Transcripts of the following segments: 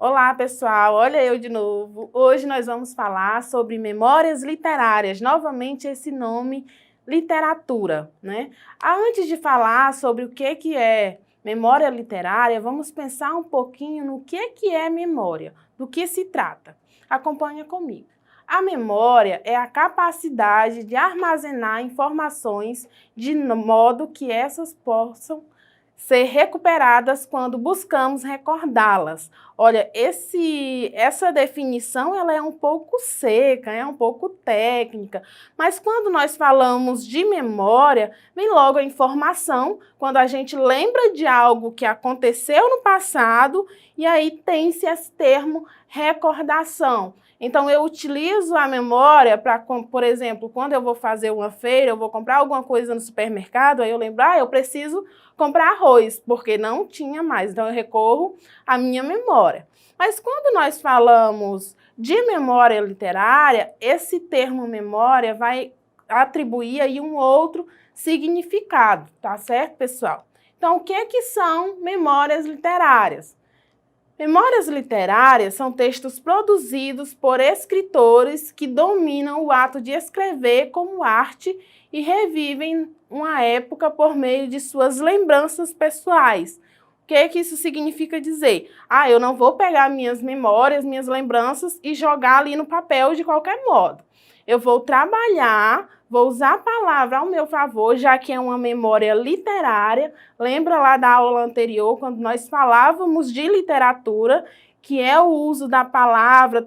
Olá, pessoal! Olha eu de novo. Hoje nós vamos falar sobre memórias literárias. Novamente esse nome, literatura, né? Antes de falar sobre o que é memória literária, vamos pensar um pouquinho no que é memória, do que se trata. Acompanha comigo. A memória é a capacidade de armazenar informações de modo que essas possam ser recuperadas quando buscamos recordá-las. Olha, essa definição ela é um pouco seca, é um pouco técnica, mas quando nós falamos de memória, vem logo a informação, quando a gente lembra de algo que aconteceu no passado, e aí tem-se esse termo recordação. Então, eu utilizo a memória para, por exemplo, quando eu vou fazer uma feira, eu vou comprar alguma coisa no supermercado, aí eu lembro, eu preciso comprar arroz, porque não tinha mais, então eu recorro à minha memória. Mas quando nós falamos de memória literária, esse termo memória vai atribuir aí um outro significado, tá certo, pessoal? Então, o que são memórias literárias? Memórias literárias são textos produzidos por escritores que dominam o ato de escrever como arte e revivem uma época por meio de suas lembranças pessoais. O que isso significa dizer? Eu não vou pegar minhas memórias, minhas lembranças e jogar ali no papel de qualquer modo. Eu vou trabalhar, vou usar a palavra ao meu favor, já que é uma memória literária. Lembra lá da aula anterior, quando nós falávamos de literatura, que é o uso da palavra,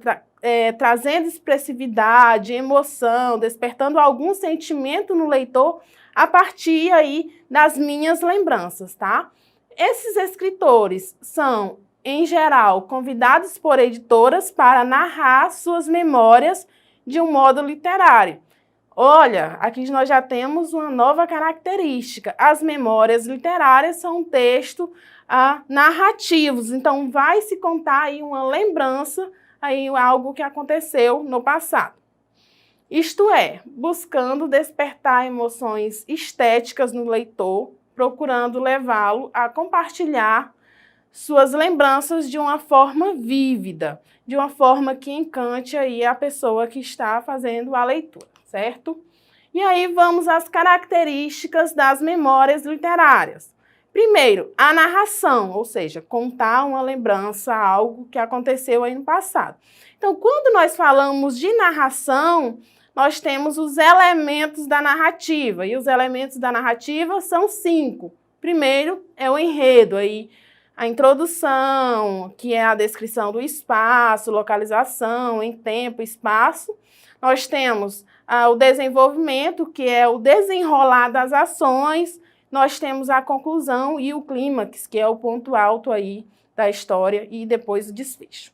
trazendo expressividade, emoção, despertando algum sentimento no leitor a partir aí das minhas lembranças, tá? Esses escritores são, em geral, convidados por editoras para narrar suas memórias de um modo literário. Olha, aqui nós já temos uma nova característica. As memórias literárias são textos narrativos, então vai se contar aí uma lembrança, aí algo que aconteceu no passado. Isto é, buscando despertar emoções estéticas no leitor, procurando levá-lo a compartilhar suas lembranças de uma forma vívida, de uma forma que encante aí a pessoa que está fazendo a leitura, certo? E aí vamos às características das memórias literárias. Primeiro, a narração, ou seja, contar uma lembrança, algo que aconteceu aí no passado. Então, quando nós falamos de narração, nós temos os elementos da narrativa, e os elementos da narrativa são 5. Primeiro é o enredo, aí a introdução, que é a descrição do espaço, localização, em tempo, espaço. Nós temos o desenvolvimento, que é o desenrolar das ações. Nós temos a conclusão e o clímax, que é o ponto alto aí da história, e depois o desfecho.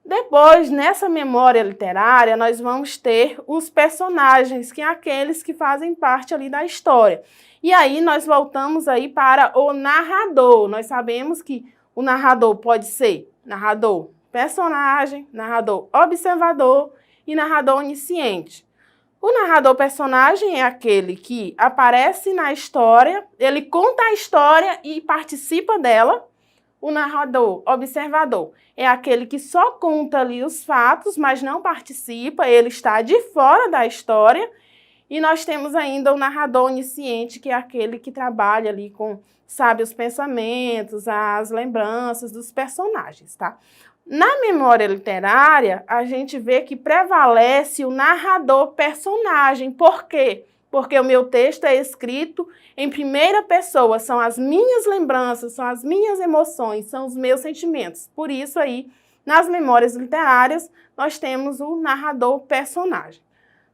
Depois, nessa memória literária, nós vamos ter os personagens, que são aqueles que fazem parte ali da história. E aí nós voltamos aí para o narrador. Nós sabemos que o narrador pode ser narrador personagem, narrador observador e narrador onisciente. O narrador personagem é aquele que aparece na história, ele conta a história e participa dela. O narrador observador é aquele que só conta ali os fatos, mas não participa, ele está de fora da história. E nós temos ainda o narrador onisciente, que é aquele que trabalha ali sabe os pensamentos, as lembranças dos personagens, tá? Na memória literária, a gente vê que prevalece o narrador personagem. Por quê? Porque o meu texto é escrito em primeira pessoa, são as minhas lembranças, são as minhas emoções, são os meus sentimentos. Por isso aí, nas memórias literárias, nós temos o narrador personagem.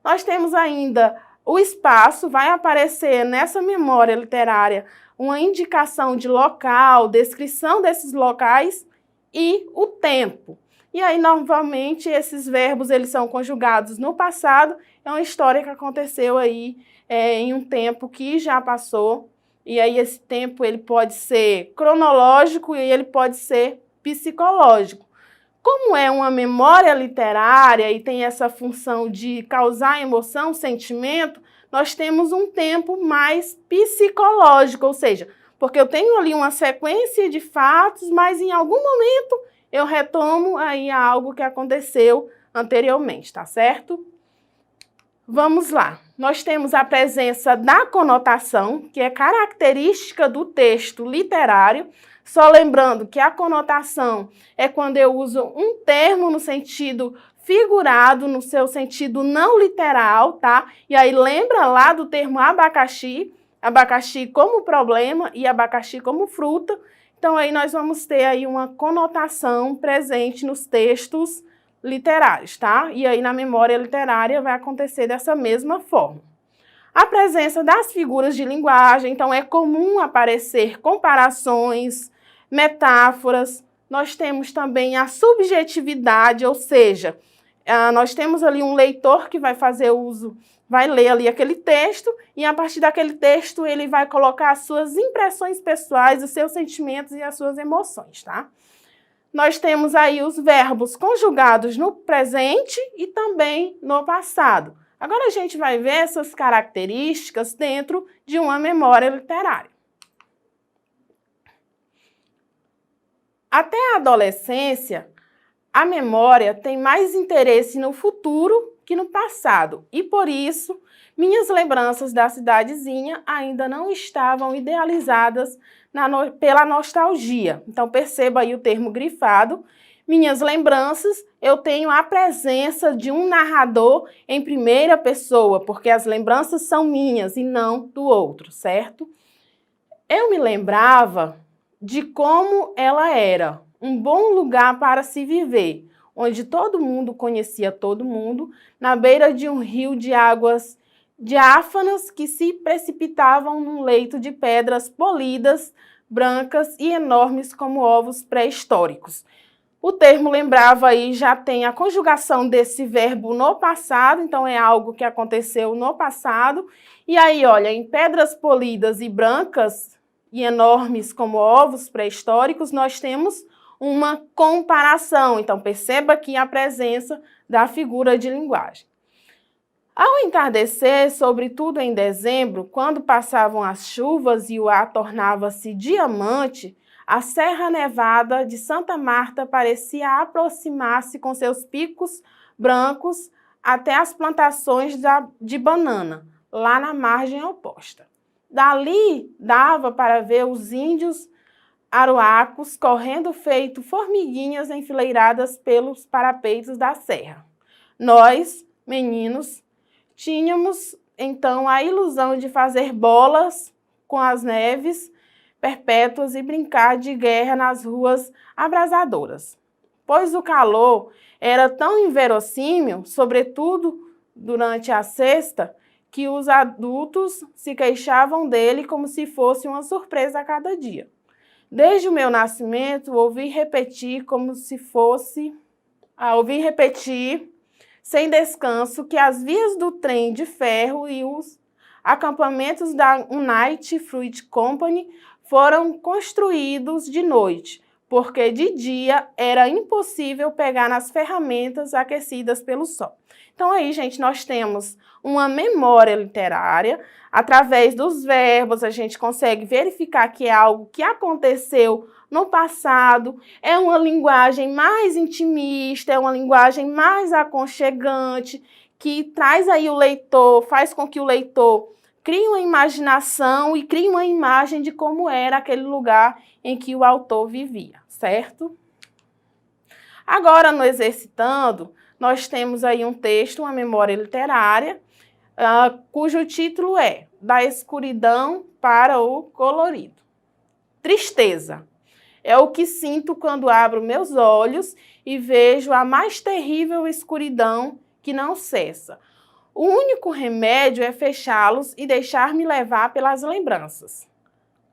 Nós temos ainda o espaço, vai aparecer nessa memória literária uma indicação de local, descrição desses locais e o tempo. E aí, normalmente, esses verbos eles são conjugados no passado, é uma história que aconteceu aí em um tempo que já passou, e aí esse tempo ele pode ser cronológico e ele pode ser psicológico. Como é uma memória literária e tem essa função de causar emoção, sentimento, nós temos um tempo mais psicológico, ou seja, porque eu tenho ali uma sequência de fatos, mas em algum momento eu retomo aí algo que aconteceu anteriormente, tá certo? Vamos lá. Nós temos a presença da conotação, que é característica do texto literário. Só lembrando que a conotação é quando eu uso um termo no sentido figurado, no seu sentido não literal, tá? E aí lembra lá do termo abacaxi, abacaxi como problema e abacaxi como fruta. Então aí nós vamos ter aí uma conotação presente nos textos literários, tá? E aí na memória literária vai acontecer dessa mesma forma. A presença das figuras de linguagem, então é comum aparecer comparações, metáforas. Nós temos também a subjetividade, ou seja, nós temos ali um leitor que vai fazer uso, vai ler ali aquele texto e a partir daquele texto ele vai colocar as suas impressões pessoais, os seus sentimentos e as suas emoções, tá? Nós temos aí os verbos conjugados no presente e também no passado. Agora a gente vai ver essas características dentro de uma memória literária. Até a adolescência, a memória tem mais interesse no futuro que no passado e, por isso, minhas lembranças da cidadezinha ainda não estavam idealizadas pela nostalgia. Então, perceba aí o termo grifado. Minhas lembranças, eu tenho a presença de um narrador em primeira pessoa, porque as lembranças são minhas e não do outro, certo? Eu me lembrava de como ela era, um bom lugar para se viver, onde todo mundo conhecia todo mundo, na beira de um rio de águas diáfanas que se precipitavam num leito de pedras polidas, brancas e enormes como ovos pré-históricos. O termo lembrava aí já tem a conjugação desse verbo no passado, então é algo que aconteceu no passado. E aí, olha, em pedras polidas e brancas e enormes como ovos pré-históricos, nós temos uma comparação. Então, perceba aqui a presença da figura de linguagem. Ao entardecer, sobretudo em dezembro, quando passavam as chuvas e o ar tornava-se diamante, a Serra Nevada de Santa Marta parecia aproximar-se com seus picos brancos até as plantações de banana, lá na margem oposta. Dali dava para ver os índios aruacos correndo feito formiguinhas enfileiradas pelos parapeitos da serra. Nós, meninos, tínhamos, então, a ilusão de fazer bolas com as neves perpétuas e brincar de guerra nas ruas abrasadoras. Pois o calor era tão inverossímil, sobretudo durante a sexta, que os adultos se queixavam dele como se fosse uma surpresa a cada dia. Desde o meu nascimento, ouvi repetir sem descanso, que as vias do trem de ferro e os acampamentos da United Fruit Company foram construídos de noite, porque de dia era impossível pegar nas ferramentas aquecidas pelo sol. Então aí, gente, nós temos uma memória literária. Através dos verbos, a gente consegue verificar que é algo que aconteceu no passado, é uma linguagem mais intimista, é uma linguagem mais aconchegante, que traz aí o leitor, faz com que o leitor crie uma imaginação e crie uma imagem de como era aquele lugar em que o autor vivia, certo? Agora, no Exercitando, nós temos aí um texto, uma memória literária, cujo título é Da Escuridão para o Colorido. Tristeza. É o que sinto quando abro meus olhos e vejo a mais terrível escuridão que não cessa. O único remédio é fechá-los e deixar-me levar pelas lembranças.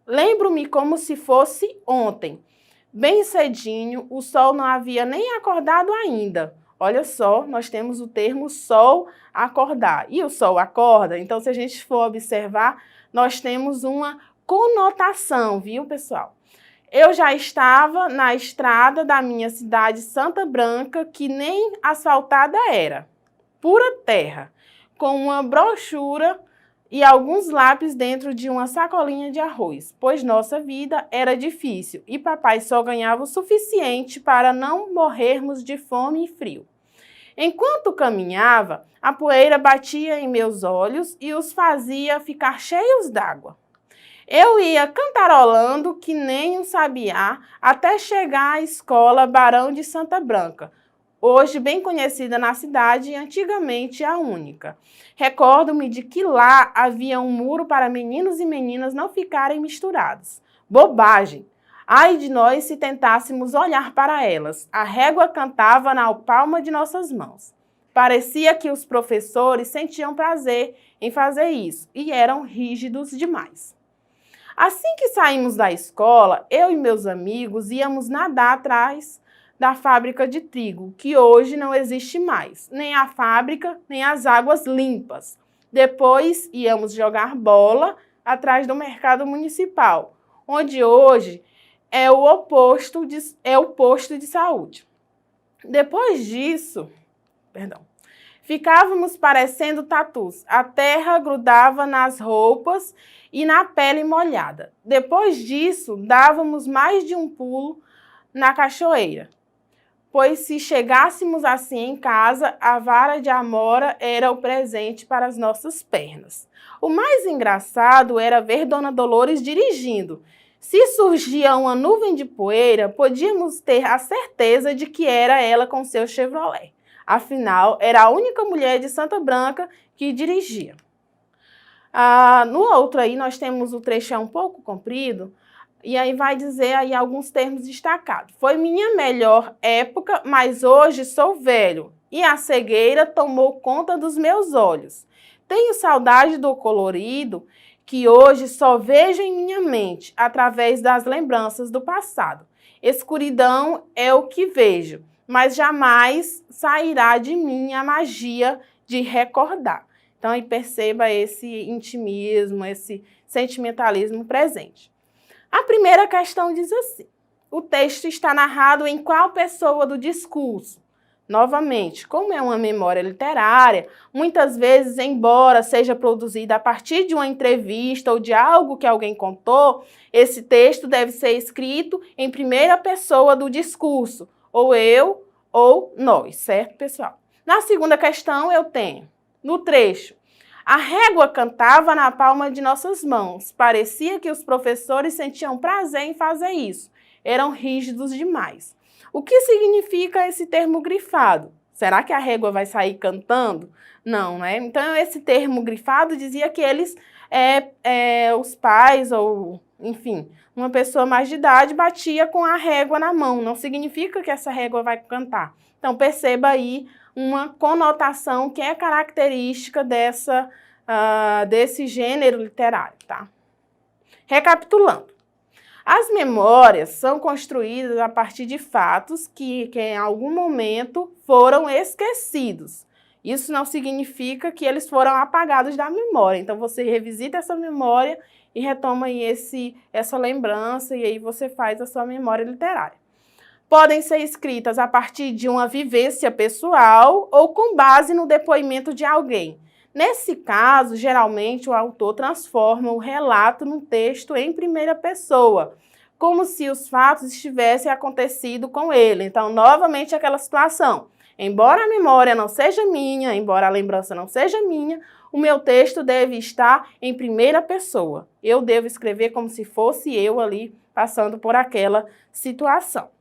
Lembro-me como se fosse ontem. Bem cedinho, o sol não havia nem acordado ainda. Olha só, nós temos o termo sol acordar. E o sol acorda? Então, se a gente for observar, nós temos uma conotação, viu, pessoal? Eu já estava na estrada da minha cidade Santa Branca, que nem asfaltada era, pura terra, com uma brochura e alguns lápis dentro de uma sacolinha de arroz, pois nossa vida era difícil e papai só ganhava o suficiente para não morrermos de fome e frio. Enquanto caminhava, a poeira batia em meus olhos e os fazia ficar cheios d'água. Eu ia cantarolando que nem um sabiá até chegar à escola Barão de Santa Branca, hoje bem conhecida na cidade e antigamente a única. Recordo-me de que lá havia um muro para meninos e meninas não ficarem misturados. Bobagem! Ai de nós se tentássemos olhar para elas. A régua cantava na palma de nossas mãos. Parecia que os professores sentiam prazer em fazer isso e eram rígidos demais. Assim que saímos da escola, eu e meus amigos íamos nadar atrás da fábrica de trigo, que hoje não existe mais, nem a fábrica, nem as águas limpas. Depois íamos jogar bola atrás do mercado municipal, onde hoje é o posto de saúde. Depois disso, ficávamos parecendo tatus. A terra grudava nas roupas e na pele molhada. Depois disso, dávamos mais de um pulo na cachoeira, pois se chegássemos assim em casa, a vara de amora era o presente para as nossas pernas. O mais engraçado era ver Dona Dolores dirigindo. Se surgia uma nuvem de poeira, podíamos ter a certeza de que era ela com seu Chevrolet. Afinal, era a única mulher de Santa Branca que dirigia. No outro aí, nós temos o trecho um pouco comprido, e aí vai dizer aí alguns termos destacados. Foi minha melhor época, mas hoje sou velho, e a cegueira tomou conta dos meus olhos. Tenho saudade do colorido, que hoje só vejo em minha mente, através das lembranças do passado. Escuridão é o que vejo, mas jamais sairá de mim a magia de recordar. Então, aí perceba esse intimismo, esse sentimentalismo presente. A primeira questão diz assim: o texto está narrado em qual pessoa do discurso? Novamente, como é uma memória literária, muitas vezes, embora seja produzida a partir de uma entrevista ou de algo que alguém contou, esse texto deve ser escrito em primeira pessoa do discurso, ou eu ou nós, certo, pessoal? Na segunda questão, eu tenho, no trecho, a régua cantava na palma de nossas mãos. Parecia que os professores sentiam prazer em fazer isso. Eram rígidos demais. O que significa esse termo grifado? Será que a régua vai sair cantando? Não, né? Então, esse termo grifado dizia que eles, os pais ou, enfim, uma pessoa mais de idade batia com a régua na mão. Não significa que essa régua vai cantar. Então, perceba aí uma conotação que é característica desse gênero literário, tá? Recapitulando. As memórias são construídas a partir de fatos que em algum momento foram esquecidos. Isso não significa que eles foram apagados da memória. Então, você revisita essa memória e retoma aí essa lembrança e aí você faz a sua memória literária. Podem ser escritas a partir de uma vivência pessoal ou com base no depoimento de alguém. Nesse caso, geralmente, o autor transforma o relato num texto em primeira pessoa, como se os fatos estivessem acontecido com ele. Então, novamente, aquela situação. Embora a memória não seja minha, embora a lembrança não seja minha, o meu texto deve estar em primeira pessoa. Eu devo escrever como se fosse eu ali passando por aquela situação.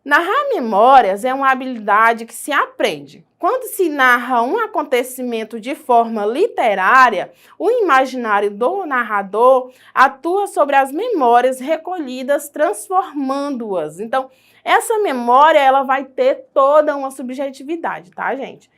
Narrar memórias é uma habilidade que se aprende. Quando se narra um acontecimento de forma literária, o imaginário do narrador atua sobre as memórias recolhidas, transformando-as. Então, essa memória ela vai ter toda uma subjetividade, tá, gente?